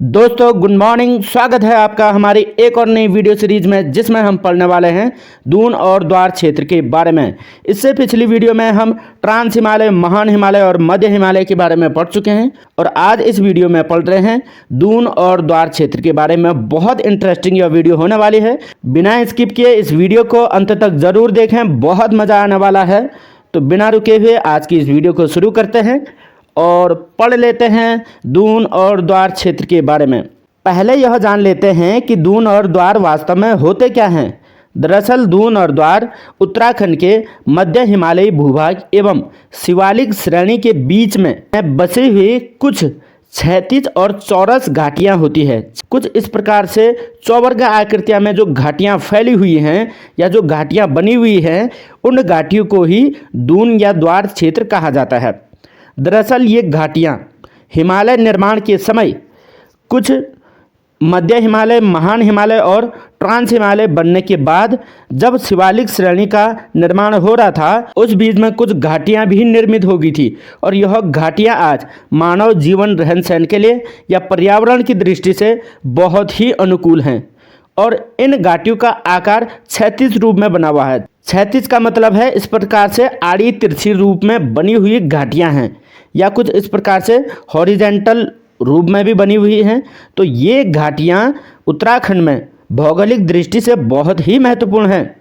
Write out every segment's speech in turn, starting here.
दोस्तों good morning. स्वागत है आपका हमारी एक और नई वीडियो सीरीज में, जिसमें हम पढ़ने वाले हैं दून और द्वार क्षेत्र के बारे में। इससे पिछली वीडियो में हम ट्रांस हिमालय, महान हिमालय और मध्य हिमालय के बारे में पढ़ चुके हैं और आज इस वीडियो में पढ़ रहे हैं दून और द्वार क्षेत्र के बारे में। बहुत इंटरेस्टिंग यह वीडियो होने वाली है। बिना स्किप किए इस वीडियो को अंत तक ज़रूर देखें, बहुत मज़ा आने वाला है। तो बिना रुके हुए आज की इस वीडियो को शुरू करते हैं और पढ़ लेते हैं दून और द्वार क्षेत्र के बारे में। पहले यह जान लेते हैं कि दून और द्वार वास्तव में होते क्या हैं। दरअसल दून और द्वार उत्तराखंड के मध्य हिमालयी भूभाग एवं शिवालिक श्रेणी के बीच में बसी हुई कुछ क्षैतिज और चौरस घाटियां होती है। कुछ इस प्रकार से चौवर्ग आकृतियां में जो घाटियां फैली हुई हैं या जो घाटियां बनी हुई हैं, उन घाटियों को ही दून या द्वार क्षेत्र कहा जाता है। दरअसल ये घाटियाँ हिमालय निर्माण के समय कुछ मध्य हिमालय, महान हिमालय और ट्रांस हिमालय बनने के बाद जब शिवालिक श्रेणी का निर्माण हो रहा था, उस बीच में कुछ घाटियाँ भी निर्मित हो गई थी और यह घाटियाँ आज मानव जीवन रहन सहन के लिए या पर्यावरण की दृष्टि से बहुत ही अनुकूल हैं। और इन घाटियों का आकार क्षैतिज रूप में बना हुआ है। क्षैतिज का मतलब है इस प्रकार से आड़ी तिरछी रूप में बनी हुई घाटियां हैं या कुछ इस प्रकार से हॉरिजेंटल रूप में भी बनी हुई हैं। तो ये घाटियां उत्तराखंड में भौगोलिक दृष्टि से बहुत ही महत्वपूर्ण हैं।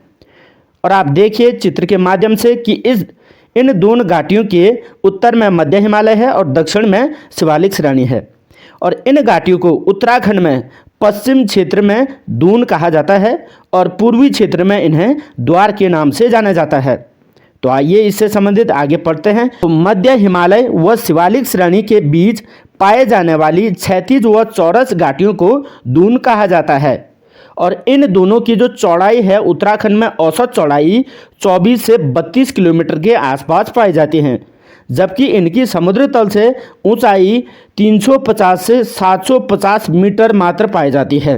और आप देखिए चित्र के माध्यम से कि इन दोनों घाटियों के उत्तर में मध्य हिमालय है और दक्षिण में शिवालिक श्रेणी है। और इन घाटियों को उत्तराखंड में पश्चिम क्षेत्र में दून कहा जाता है और पूर्वी क्षेत्र में इन्हें द्वार के नाम से जाना जाता है। तो आइए इससे संबंधित आगे पढ़ते हैं। तो मध्य हिमालय व शिवालिक श्रेणी के बीच पाए जाने वाली क्षैतिज व चौरस घाटियों को दून कहा जाता है। और इन दोनों की जो चौड़ाई है, उत्तराखंड में औसत चौड़ाई 24 से 32 किलोमीटर के आसपास पाई जाती हैं, जबकि इनकी समुद्र तल से ऊंचाई 350 से 750 मीटर मात्र पाई जाती है।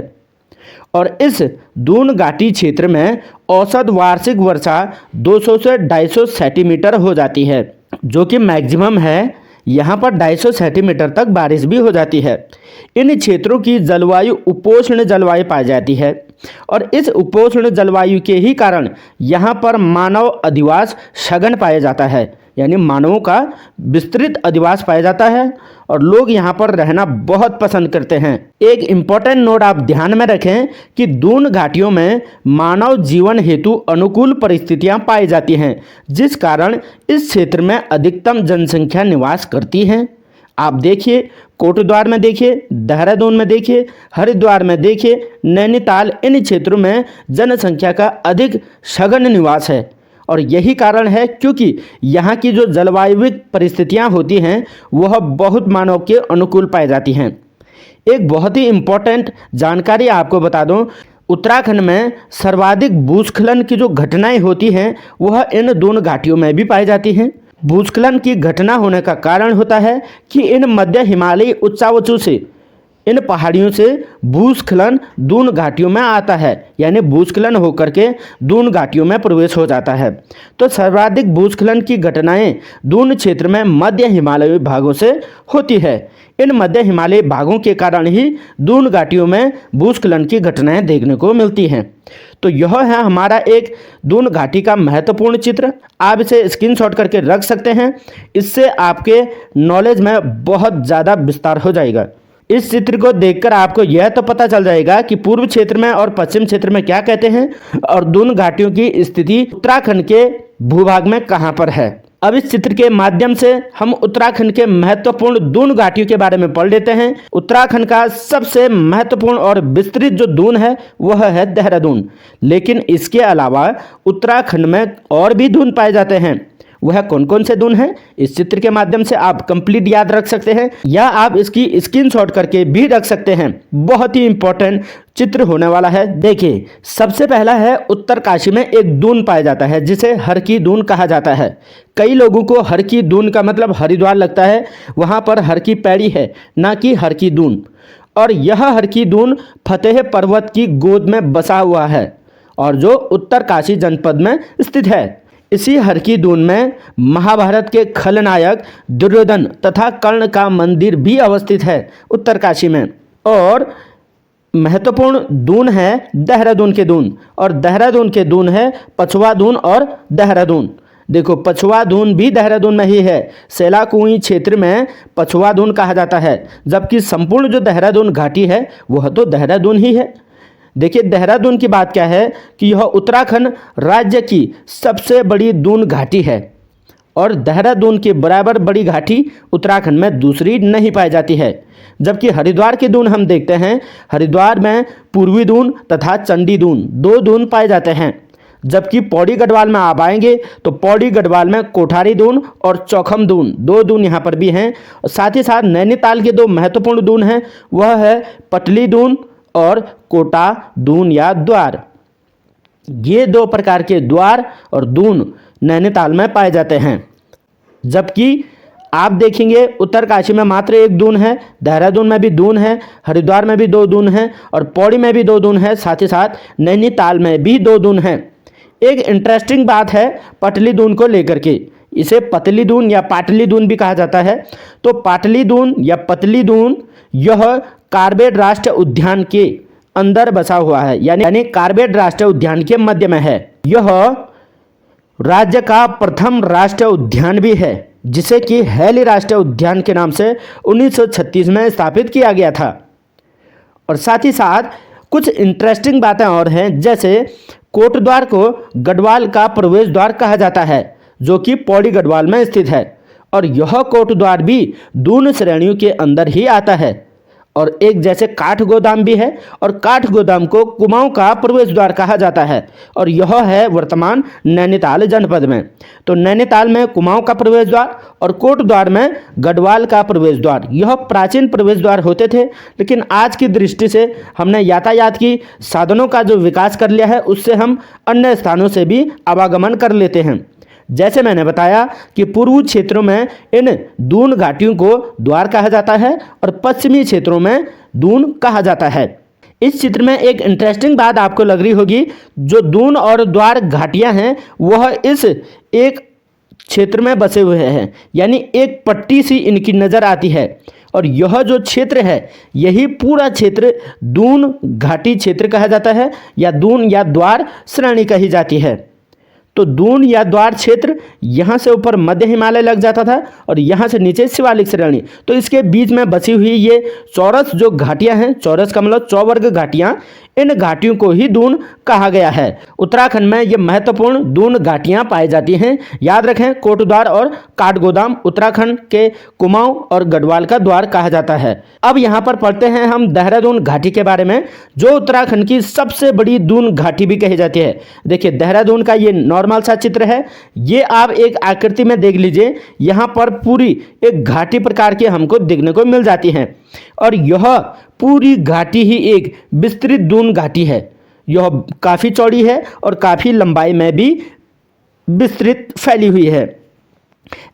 और इस दून घाटी क्षेत्र में औसत वार्षिक वर्षा 200 से 250 सेंटीमीटर हो जाती है, जो कि मैक्सिमम है। यहाँ पर 250 सेंटीमीटर तक बारिश भी हो जाती है। इन क्षेत्रों की जलवायु उपोष्ण जलवायु पाई जाती है और इस उपोष्ण जलवायु के ही कारण यहाँ पर मानव अधिवास सघन पाया जाता है, यानी मानवों का विस्तृत अधिवास पाया जाता है और लोग यहाँ पर रहना बहुत पसंद करते हैं। एक इम्पॉर्टेंट नोट आप ध्यान में रखें कि दून घाटियों में मानव जीवन हेतु अनुकूल परिस्थितियाँ पाई जाती हैं, जिस कारण इस क्षेत्र में अधिकतम जनसंख्या निवास करती हैं। आप देखिए, कोटद्वार में देखिए, देहरादून में देखिए, हरिद्वार में देखिए, नैनीताल, इन क्षेत्रों में जनसंख्या का अधिक सघन निवास है। और यही कारण है क्योंकि यहाँ की जो जलवायुविक परिस्थितियाँ होती हैं वह बहुत मानव के अनुकूल पाई जाती हैं। एक बहुत ही इम्पोर्टेंट जानकारी आपको बता दूं, उत्तराखंड में सर्वाधिक भूस्खलन की जो घटनाएं होती हैं वह इन दोनों घाटियों में भी पाई जाती हैं। भूस्खलन की घटना होने का कारण होता है कि इन मध्य हिमालयी उच्चावचों से, इन पहाड़ियों से भूस्खलन दून घाटियों में आता है, यानी भूस्खलन होकर के दून घाटियों में प्रवेश हो जाता है। तो सर्वाधिक भूस्खलन की घटनाएं दून क्षेत्र में मध्य हिमालयी भागों से होती है। इन मध्य हिमालयी भागों के कारण ही दून घाटियों में भूस्खलन की घटनाएं देखने को मिलती हैं। तो यह है हमारा एक दून घाटी का महत्वपूर्ण चित्र। आप इसे स्क्रीनशॉट करके रख सकते हैं, इससे आपके नॉलेज में बहुत ज़्यादा विस्तार हो जाएगा। इस चित्र को देखकर आपको यह तो पता चल जाएगा कि पूर्व क्षेत्र में और पश्चिम क्षेत्र में क्या कहते हैं और दून घाटियों की स्थिति उत्तराखंड के भूभाग में कहां पर है। अब इस चित्र के माध्यम से हम उत्तराखंड के महत्वपूर्ण दून घाटियों के बारे में पढ़ लेते हैं। उत्तराखंड का सबसे महत्वपूर्ण और विस्तृत जो दून है वह है देहरादून, लेकिन इसके अलावा उत्तराखंड में और भी दून पाए जाते हैं। वह कौन कौन से दून हैं, इस चित्र के माध्यम से आप कंप्लीट याद रख सकते हैं या आप इसकी स्क्रीनशॉट करके भी रख सकते हैं। बहुत ही इंपॉर्टेंट चित्र होने वाला है। देखिए, सबसे पहला है उत्तरकाशी में एक दून पाया जाता है जिसे हर की दून कहा जाता है। कई लोगों को हर की दून का मतलब हरिद्वार लगता है, वहाँ पर हर की पैड़ी है, ना कि हर की दून। और यह हर की दून फतेह पर्वत की गोद में बसा हुआ है और जो उत्तरकाशी जनपद में स्थित है। इसी हर की दून में महाभारत के खलनायक दुर्योधन तथा कर्ण का मंदिर भी अवस्थित है उत्तरकाशी में। और महत्वपूर्ण दून है देहरादून के दून, और देहरादून के दून है पछुआ दून और देहरादून। देखो पछुआ दून भी देहरादून में ही है, सेलाकुई क्षेत्र में पछुआ दून कहा जाता है, जबकि संपूर्ण जो देहरादून घाटी है वह तो देहरादून ही है। देखिए देहरादून की बात क्या है कि यह उत्तराखंड राज्य की सबसे बड़ी दून घाटी है, और देहरादून के बराबर बड़ी घाटी उत्तराखंड में दूसरी नहीं पाई जाती है। जबकि हरिद्वार की दून हम देखते हैं, हरिद्वार में पूर्वी दून तथा चंडी दून दो दून पाए जाते हैं। जबकि पौड़ी गढ़वाल में आप आएंगे तो पौड़ी गढ़वाल में कोठारी दून और चौखम दून दो दून यहाँ पर भी हैं। और साथ ही साथ नैनीताल के दो महत्वपूर्ण दून हैं, वह है पटली दून और कोटा दून या द्वार। ये दो प्रकार के द्वार और दून नैनीताल में पाए जाते हैं। जबकि आप देखेंगे उत्तरकाशी में मात्र एक दून है, देहरादून में भी दून है, हरिद्वार में भी दो दून है और पौड़ी में भी दो दून है, साथ ही साथ नैनीताल में भी दो दून है। एक इंटरेस्टिंग बात है पटली दून को लेकर के, इसे पतली दून या पाटली दून भी कहा जाता है। तो पाटली दून या पतली दून यह कार्बेट राष्ट्रीय उद्यान के अंदर बसा हुआ है, यानी कार्बेट राष्ट्रीय उद्यान के मध्य में है। यह राज्य का प्रथम राष्ट्रीय उद्यान भी है, जिसे कि हैली राष्ट्रीय उद्यान के नाम से 1936 में स्थापित किया गया था। और साथ ही साथ कुछ इंटरेस्टिंग बातें और हैं, जैसे कोटद्वार को गढ़वाल का प्रवेश द्वार कहा जाता है, जो कि पौड़ी गढ़वाल में स्थित है, और यह कोटद्वार भी दून श्रेणियों के अंदर ही आता है। और एक जैसे काठ गोदाम भी है, और काठ गोदाम को कुमाऊं का प्रवेश द्वार कहा जाता है, और यह है वर्तमान नैनीताल जनपद में। तो नैनीताल में कुमाऊं का प्रवेश द्वार और कोटद्वार में गढ़वाल का प्रवेश द्वार, यह प्राचीन प्रवेश द्वार होते थे। लेकिन आज की दृष्टि से हमने यातायात की साधनों का जो विकास कर लिया है, उससे हम अन्य स्थानों से भी आवागमन कर लेते हैं। जैसे मैंने बताया कि पूर्वी क्षेत्रों में इन दून घाटियों को द्वार कहा जाता है और पश्चिमी क्षेत्रों में दून कहा जाता है। इस चित्र में एक इंटरेस्टिंग बात आपको लग रही होगी, जो दून और द्वार घाटियां हैं वह इस एक क्षेत्र में बसे हुए हैं, यानी एक पट्टी सी इनकी नज़र आती है। और यह जो क्षेत्र है यही पूरा क्षेत्र दून घाटी क्षेत्र कहा जाता है, या दून या द्वार श्रेणी कही जाती है। तो दून या द्वार क्षेत्र यहाँ से ऊपर मध्य हिमालय लग जाता था और यहाँ से नीचे शिवालिक श्रेणी। तो इसके बीच में बसी हुई ये चौरस जो घाटियाँ हैं, चौरस का मतलब चौवर्ग घाटियाँ, इन घाटियों को ही दून कहा गया है। उत्तराखंड में ये महत्वपूर्ण दून घाटियाँ पाई जाती हैं। याद रखें, कोटद्वार और काठगोदाम उत्तराखंड के कुमाऊं और गढ़वाल का द्वार कहा जाता है। अब यहाँ पर पढ़ते हैं हम देहरादून घाटी के बारे में, जो उत्तराखंड की सबसे बड़ी दून घाटी भी कही जाती है। देखिए देहरादून का ये नॉर्मल सा चित्र है, ये आप एक आकृति में देख लीजिए, यहाँ पर पूरी एक घाटी प्रकार की हमको देखने को मिल जाती है। और यह पूरी घाटी ही एक विस्तृत दून घाटी है। यह काफ़ी चौड़ी है और काफ़ी लंबाई में भी विस्तृत फैली हुई है।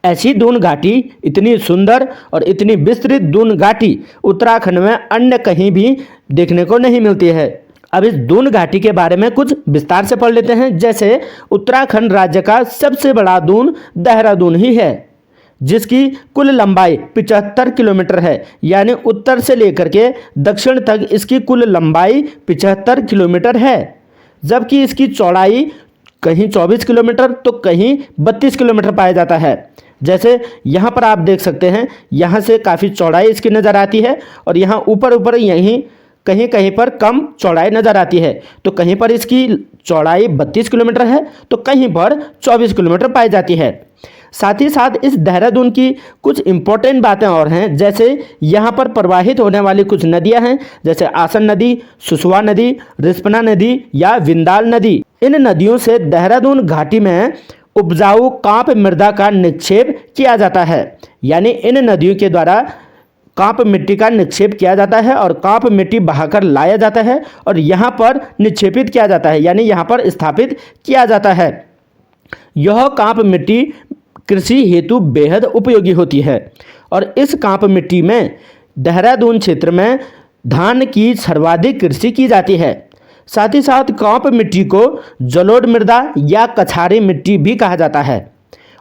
ऐसी दून घाटी, इतनी सुंदर और इतनी विस्तृत दून घाटी उत्तराखंड में अन्य कहीं भी देखने को नहीं मिलती है। अब इस दून घाटी के बारे में कुछ विस्तार से पढ़ लेते हैं। जैसे उत्तराखंड राज्य का सबसे बड़ा दून देहरादून ही है, जिसकी कुल लंबाई 75 किलोमीटर है, यानी उत्तर से लेकर के दक्षिण तक इसकी कुल लंबाई 75 किलोमीटर है। जबकि इसकी चौड़ाई कहीं 24 किलोमीटर तो कहीं 32 किलोमीटर पाया जाता है। जैसे यहाँ पर आप देख सकते हैं, यहाँ से काफ़ी चौड़ाई इसकी नज़र आती है और यहाँ ऊपर ऊपर यहीं कहीं कहीं पर कम चौड़ाई नज़र आती है। तो कहीं पर इसकी चौड़ाई 32 किलोमीटर है तो कहीं पर 24 किलोमीटर पाई जाती है। साथ ही साथ इस देहरादून की कुछ इम्पोर्टेंट बातें और हैं, जैसे यहाँ पर प्रवाहित होने वाली कुछ नदियाँ हैं, जैसे आसन नदी, सुसवा नदी, रिस्पना नदी या विंदाल नदी। इन नदियों से देहरादून घाटी में उपजाऊ कांप मृदा का निक्षेप किया जाता है, यानी इन नदियों के द्वारा कांप मिट्टी का निक्षेप किया जाता है और कांप मिट्टी बहाकर लाया जाता है और यहाँ पर निक्षेपित किया जाता है, यानी यहाँ पर स्थापित किया जाता है। यह कांप मिट्टी कृषि हेतु बेहद उपयोगी होती है और इस कांप मिट्टी में देहरादून क्षेत्र में धान की सर्वाधिक कृषि की जाती है। साथ ही साथ कांप मिट्टी को जलोढ़ मृदा या कछारी मिट्टी भी कहा जाता है।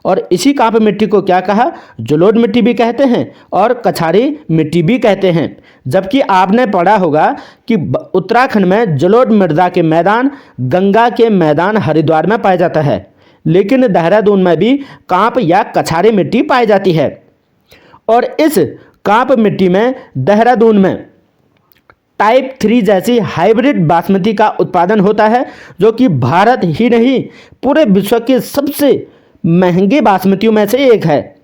और इसी कांप मिट्टी को क्या कहा, जलोढ़ मिट्टी भी कहते हैं और कछारी मिट्टी भी कहते हैं। जबकि आपने पढ़ा होगा कि उत्तराखंड में जलोढ़ मृदा के मैदान गंगा के मैदान हरिद्वार में पाया जाता है, लेकिन देहरादून में भी कांप या कछारी मिट्टी पाई जाती है। और इस कांप मिट्टी में देहरादून में टाइप 3 जैसी हाइब्रिड बासमती का उत्पादन होता है, जो कि भारत ही नहीं पूरे विश्व के सबसे महंगे बासमतियों में से एक है।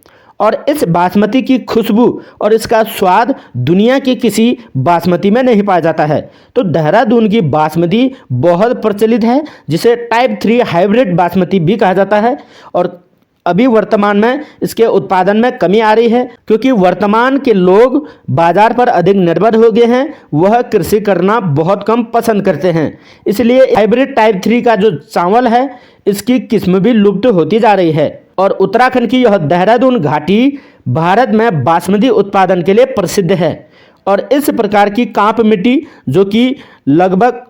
और इस बासमती की खुशबू और इसका स्वाद दुनिया की किसी बासमती में नहीं पाया जाता है। तो देहरादून की बासमती बहुत प्रचलित है, जिसे टाइप 3 हाइब्रिड बासमती भी कहा जाता है। और अभी वर्तमान में इसके उत्पादन में कमी आ रही है, क्योंकि वर्तमान के लोग बाजार पर अधिक निर्भर हो गए हैं, वह कृषि करना बहुत कम पसंद करते हैं। इसलिए हाइब्रिड टाइप 3 का जो चावल है, इसकी किस्म भी लुप्त होती जा रही है। और उत्तराखंड की यह देहरादून घाटी भारत में बासमती उत्पादन के लिए प्रसिद्ध है। और इस प्रकार की कांप मिट्टी, जो कि लगभग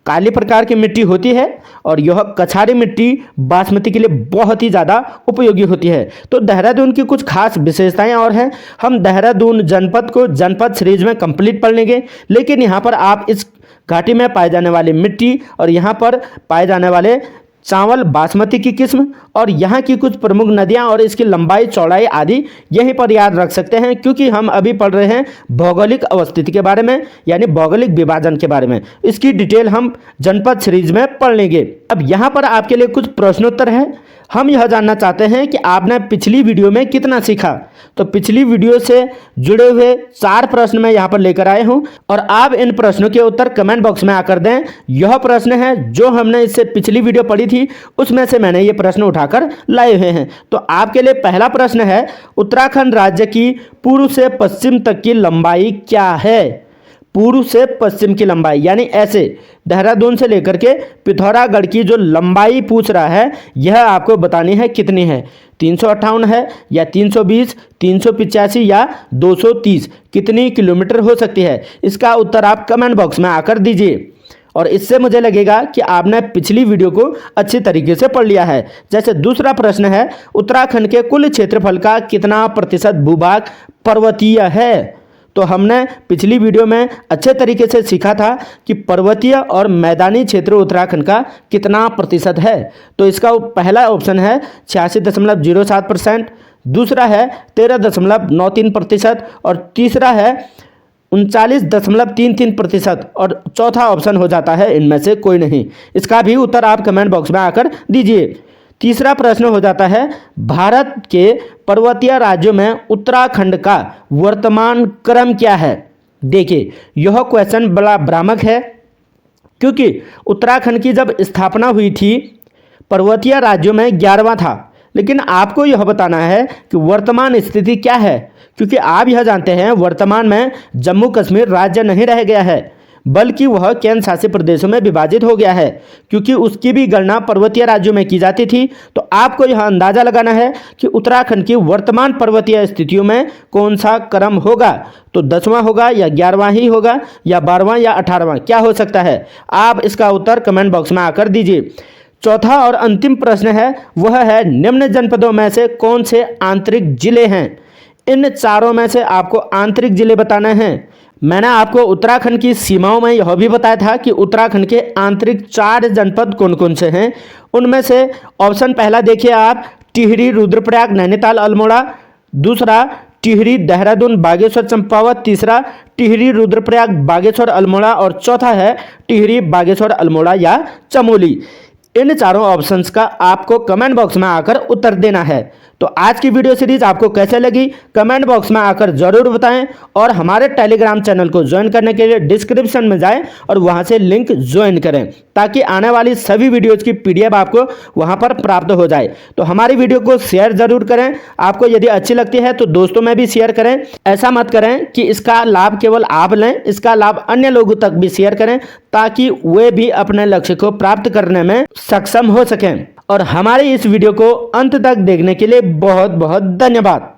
काली प्रकार की मिट्टी होती है, और यह कछारी मिट्टी बासमती के लिए बहुत ही ज़्यादा उपयोगी होती है। तो देहरादून की कुछ खास विशेषताएं और हैं। हम देहरादून जनपद को जनपद सीरीज में कंप्लीट पढ़ लेंगे, लेकिन यहाँ पर आप इस घाटी में पाए जाने वाली मिट्टी और यहाँ पर पाए जाने वाले चावल बासमती की किस्म और यहाँ की कुछ प्रमुख नदियाँ और इसकी लंबाई चौड़ाई आदि यहीं पर याद रख सकते हैं, क्योंकि हम अभी पढ़ रहे हैं भौगोलिक अवस्थिति के बारे में, यानी भौगोलिक विभाजन के बारे में। इसकी डिटेल हम जनपद सीरीज में पढ़ लेंगे। अब यहाँ पर आपके लिए कुछ प्रश्नोत्तर है। हम यह जानना चाहते हैं कि आपने पिछली वीडियो में कितना सीखा। तो पिछली वीडियो से जुड़े हुए 4 प्रश्न मैं यहाँ पर लेकर आए हूँ, और आप इन प्रश्नों के उत्तर कमेंट बॉक्स में आकर दें। यह प्रश्न है जो हमने इससे पिछली वीडियो पढ़ी थी, उसमें से मैंने ये प्रश्न उठाकर लाए हुए हैं। तो आपके लिए पहला प्रश्न है, उत्तराखंड राज्य की पूर्व से पश्चिम तक की लंबाई क्या है। पूर्व से पश्चिम की लंबाई, यानी ऐसे देहरादून से लेकर के पिथौरागढ़ की जो लंबाई पूछ रहा है, यह आपको बतानी है कितनी है। 358 है या 320, 385 या 230, कितनी किलोमीटर हो सकती है। इसका उत्तर आप कमेंट बॉक्स में आकर दीजिए। और इससे मुझे लगेगा कि आपने पिछली वीडियो को अच्छी तरीके से पढ़ लिया है। जैसे दूसरा प्रश्न है, उत्तराखंड के कुल क्षेत्रफल का कितना प्रतिशत भूभाग पर्वतीय है। तो हमने पिछली वीडियो में अच्छे तरीके से सीखा था कि पर्वतीय और मैदानी क्षेत्र उत्तराखंड का कितना प्रतिशत है। तो इसका पहला ऑप्शन है 86.07%, दूसरा है 13.93% और तीसरा है 39.33% और चौथा ऑप्शन हो जाता है इनमें से कोई नहीं। इसका भी उत्तर आप कमेंट बॉक्स में आकर दीजिए। तीसरा प्रश्न हो जाता है, भारत के पर्वतीय राज्यों में उत्तराखंड का वर्तमान क्रम क्या है। देखिए, यह क्वेश्चन बड़ा भ्रामक है, क्योंकि उत्तराखंड की जब स्थापना हुई थी पर्वतीय राज्यों में 11वां था, लेकिन आपको यह बताना है कि वर्तमान स्थिति क्या है। क्योंकि आप यह जानते हैं वर्तमान में जम्मू कश्मीर राज्य नहीं रह गया है, बल्कि वह केंद्र शासित प्रदेशों में विभाजित हो गया है, क्योंकि उसकी भी गणना पर्वतीय राज्यों में की जाती थी। तो आपको यह अंदाजा लगाना है कि उत्तराखंड की वर्तमान पर्वतीय स्थितियों में कौन सा क्रम होगा। तो 10वां होगा या 11वां ही होगा या 12वां या 18वां, क्या हो सकता है। आप इसका उत्तर कमेंट बॉक्स में आकर दीजिए। चौथा और अंतिम प्रश्न है, वह है निम्न जनपदों में से कौन से आंतरिक जिले हैं। इन चारों में से आपको आंतरिक जिले बताने हैं। मैंने आपको उत्तराखंड की सीमाओं में यह भी बताया था कि उत्तराखंड के आंतरिक 4 जनपद कौन कौन से हैं। उनमें से ऑप्शन पहला देखिए आप, टिहरी, रुद्रप्रयाग, नैनीताल, अल्मोड़ा। दूसरा टिहरी, देहरादून, बागेश्वर, चंपावत। तीसरा टिहरी, रुद्रप्रयाग, बागेश्वर, अल्मोड़ा। और चौथा है टिहरी, बागेश्वर, अल्मोड़ा या चमोली। इन चारों ऑप्शंस का आपको कमेंट बॉक्स में आकर उत्तर देना है। तो आज की वीडियो सीरीज आपको कैसे लगी कमेंट बॉक्स में आकर जरूर बताएं, और हमारे टेलीग्राम चैनल को ज्वाइन करने के लिए डिस्क्रिप्शन में जाएं और वहां से लिंक ज्वाइन करें, ताकि आने वाली सभी वीडियोज की PDF आपको वहां पर प्राप्त हो जाए। तो हमारी वीडियो को शेयर जरूर करें। आपको यदि अच्छी लगती है तो दोस्तों में भी शेयर करें। ऐसा मत करें कि इसका लाभ केवल आप लें, इसका लाभ अन्य लोगों तक भी शेयर करें, ताकि वे भी अपने लक्ष्य को प्राप्त करने में सक्षम हो सकें। और हमारी इस वीडियो को अंत तक देखने के लिए बहुत बहुत धन्यवाद।